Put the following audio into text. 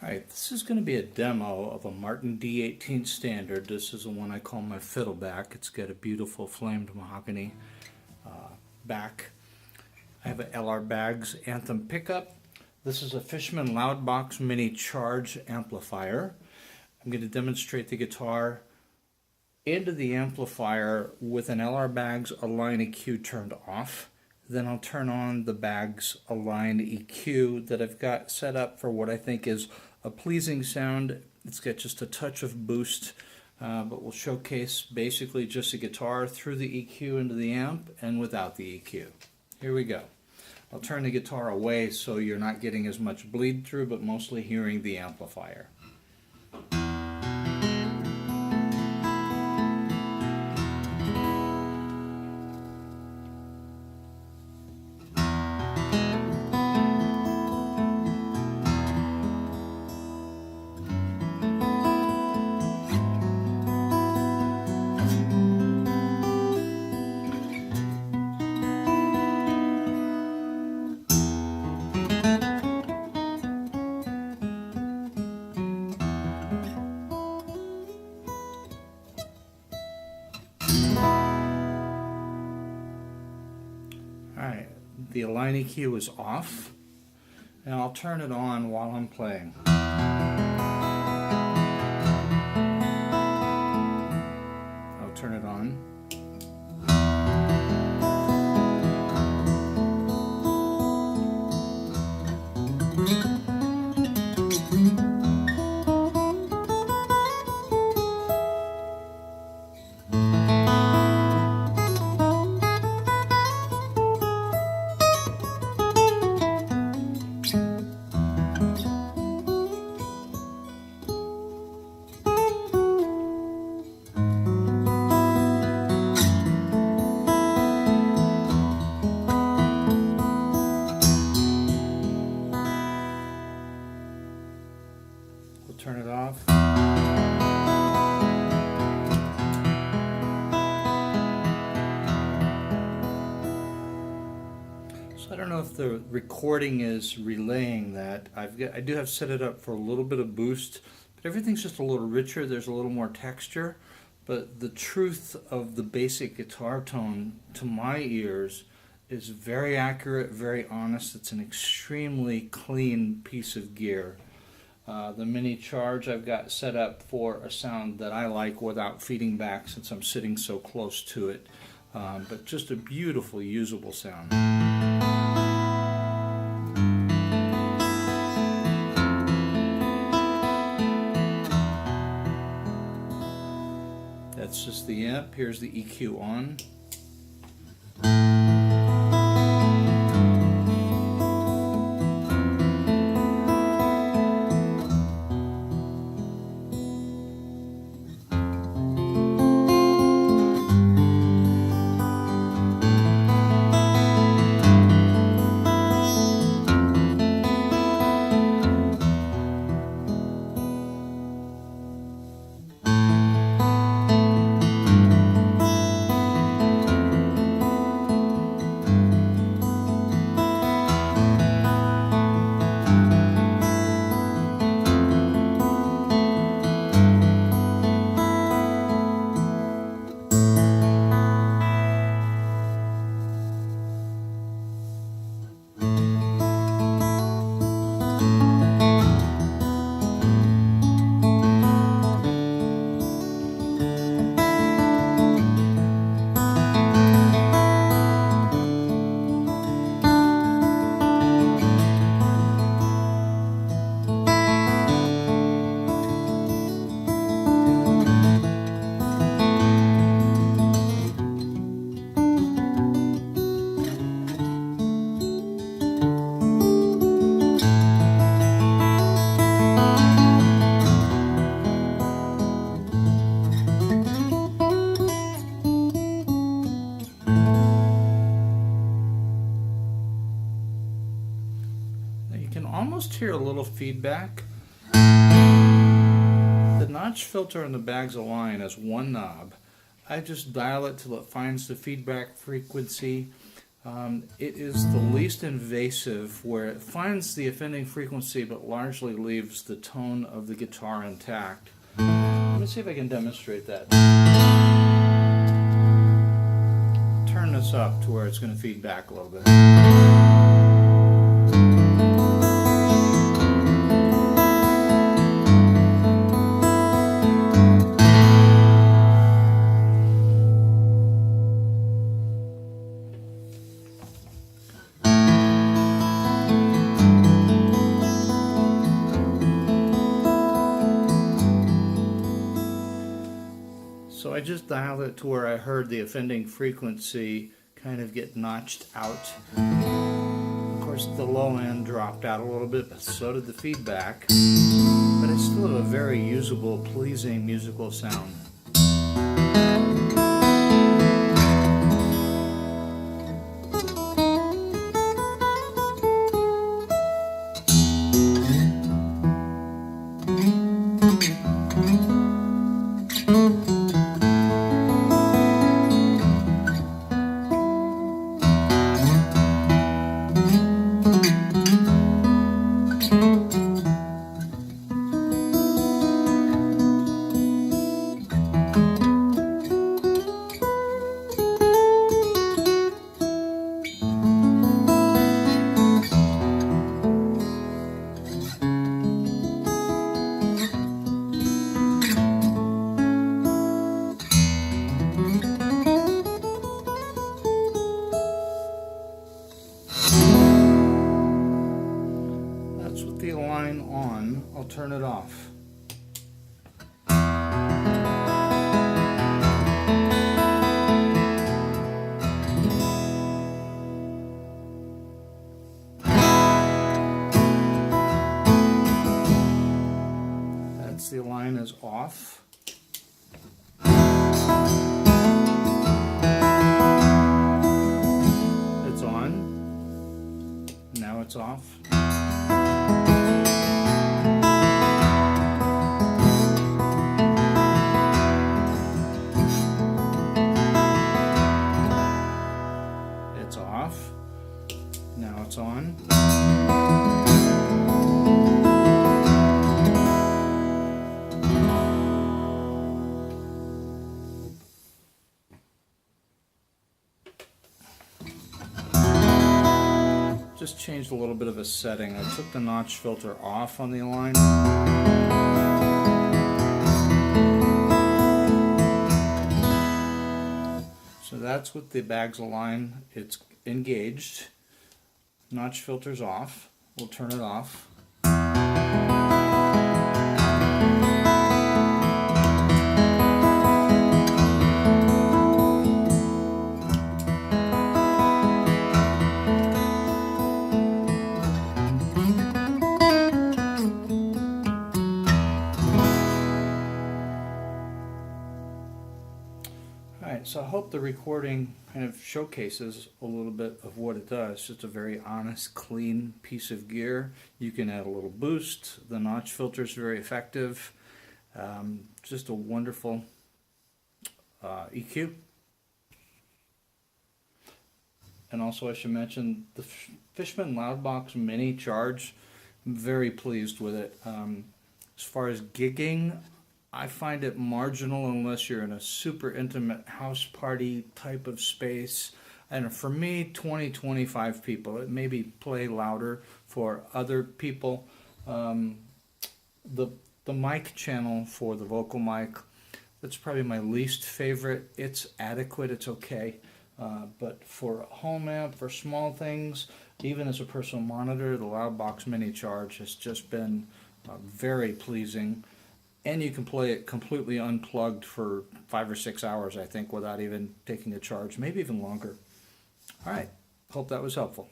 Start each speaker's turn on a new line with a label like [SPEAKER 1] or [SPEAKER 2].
[SPEAKER 1] Alright, this is going to be a demo of a Martin D-18 standard. This is the one I call my fiddleback. It's got a beautiful flamed mahogany back. I have an LR Baggs Anthem pickup. This is a Fishman Loudbox mini charge amplifier. I'm going to demonstrate the guitar into the amplifier with an LR Baggs Align EQ turned off. Then I'll turn on the Baggs Align EQ that I've got set up for what I think is a pleasing sound. It's got just a touch of boost, but we'll showcase basically just the guitar through the EQ into the amp and without the EQ. Here we go. I'll turn the guitar away so you're not getting as much bleed through, but mostly hearing the amplifier. Alright, the Align EQ is off, and I'll turn it on while I'm playing. I'll turn it on. We'll turn it off. So I don't know if the recording is relaying that. I do have set it up for a little bit of boost, but everything's just a little richer. There's a little more texture, but the truth of the basic guitar tone to my ears is very accurate, very honest. It's an extremely clean piece of gear. The mini charge I've got set up for a sound that I like without feeding back since I'm sitting so close to it, but just a beautiful usable sound. That's just the amp. Here's the EQ on. You can almost hear a little feedback. The notch filter in the Baggs Align has one knob. I just dial it till it finds the feedback frequency. It is the least invasive, where it finds the offending frequency but largely leaves the tone of the guitar intact. Let me see if I can demonstrate that. Turn this up to where it's going to feed back a little bit. So I just dialed it to where I heard the offending frequency kind of get notched out. Of course, the low end dropped out a little bit, but so did the feedback. But I still have a very usable, pleasing musical sound. With the line on, I'll turn it off. That's the line is off. It's on. Now it's off. It's off. Now it's on. Just changed a little bit of a setting. I took the notch filter off on the line. So that's with the Baggs line. It's engaged. Notch filter's off. We'll turn it off. Alright, so I hope the recording kind of showcases a little bit of what it does. It's just a very honest, clean piece of gear. You can add a little boost. The notch filter is very effective. Just a wonderful EQ. And also I should mention the Fishman Loudbox Mini Charge. I'm very pleased with it. As far as gigging, I find it marginal unless you're in a super intimate house party type of space. And for me, 20-25 people. It maybe play louder for other people. The mic channel for the vocal mic, that's probably my least favorite. It's adequate, it's okay. But for a home amp, for small things, even as a personal monitor, the Loudbox Mini Charge has just been very pleasing. And you can play it completely unplugged for 5 or 6 hours, I think, without even taking a charge, maybe even longer. All right, hope that was helpful.